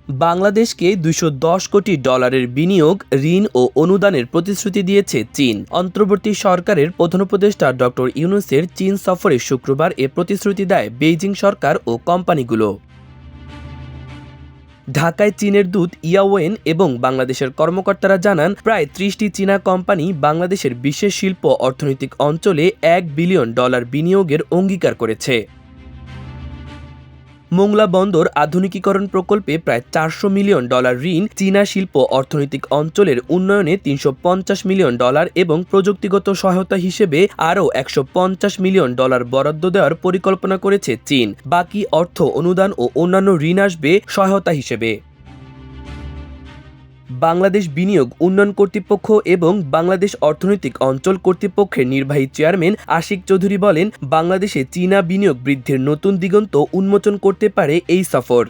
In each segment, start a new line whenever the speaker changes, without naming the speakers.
বাংলাদেশকে $210 কোটি বিনিয়োগ, ঋণ ও অনুদানের প্রতিশ্রুতি দিয়েছে চীন। অন্তর্বর্তী সরকারের প্রধান উপদেষ্টা ডক্টর ইউনূসের চীন সফরে শুক্রবার এ প্রতিশ্রুতি দেয় বেইজিং সরকার ও কোম্পানিগুলো। ঢাকায় চীনের দূত ইয়াওয়েন এবং বাংলাদেশের কর্মকর্তারা জানান, প্রায় 30টি চীনা কোম্পানি বাংলাদেশের বিশেষ শিল্প অর্থনৈতিক অঞ্চলে $1 বিলিয়ন বিনিয়োগের অঙ্গীকার করেছে। মোংলা বন্দর আধুনিকীকরণ প্রকল্পে প্রায় $400 মিলিয়ন ঋণ, চীনা শিল্প অর্থনৈতিক অঞ্চলের উন্নয়নে $350 মিলিয়ন এবং প্রযুক্তিগত সহায়তা হিসেবে আরও $150 মিলিয়ন বরাদ্দ দেওয়ার পরিকল্পনা করেছে চীন। বাকি অর্থ অনুদান ও অন্যান্য ঋণ আসবে সহায়তা হিসেবে। বাংলাদেশ বিনিয়োগ উন্নয়ন কর্তৃপক্ষ এবং বাংলাদেশ অর্থনৈতিক অঞ্চল কর্তৃপক্ষের নির্বাহী চেয়ারম্যান আশিক চৌধুরী বলেন, বাংলাদেশে চীনা বিনিয়োগ বৃদ্ধির নতুন দিগন্ত উন্মোচন করতে পারে এই সফর।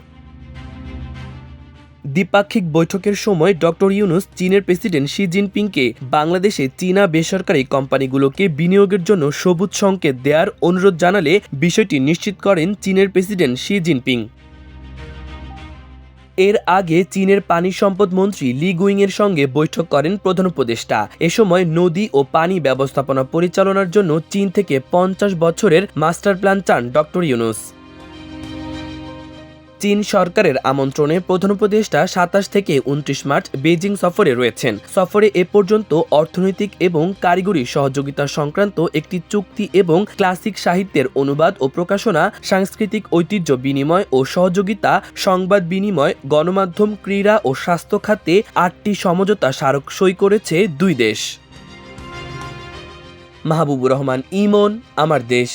দ্বিপাক্ষিক বৈঠকের সময় ডক্টর ইউনূস চীনের প্রেসিডেন্ট শি জিনপিংকে বাংলাদেশে চীনা বেসরকারি কোম্পানিগুলোকে বিনিয়োগের জন্য সবুজ সংকেত দেওয়ার অনুরোধ জানালে বিষয়টি নিশ্চিত করেন চীনের প্রেসিডেন্ট শি জিনপিং। এর আগে চীনের পানি সম্পদ মন্ত্রী লি গুইংয়ের সঙ্গে বৈঠক করেন প্রধান উপদেষ্টা। এ সময় নদী ও পানি ব্যবস্থাপনা পরিচালনার জন্য চীন থেকে 50 বছরের মাস্টার প্ল্যান চান ডক্টর ইউনূস। চীন সরকারের আমন্ত্রণে প্রধান উপদেষ্টা 27 থেকে 29 মার্চ বেইজিং সফরে রয়েছেন। সফরে এ পর্যন্ত অর্থনৈতিক এবং কারিগরি সহযোগিতা সংক্রান্ত একটি চুক্তি এবং ক্লাসিক সাহিত্যের অনুবাদ ও প্রকাশনা, সাংস্কৃতিক ঐতিহ্য বিনিময় ও সহযোগিতা, সংবাদ বিনিময়, গণমাধ্যম, ক্রীড়া ও স্বাস্থ্য খাতে 8টি সমঝোতা স্মারক সই করেছে দুই দেশ। মাহবুবুর রহমান ইমন, আমার দেশ।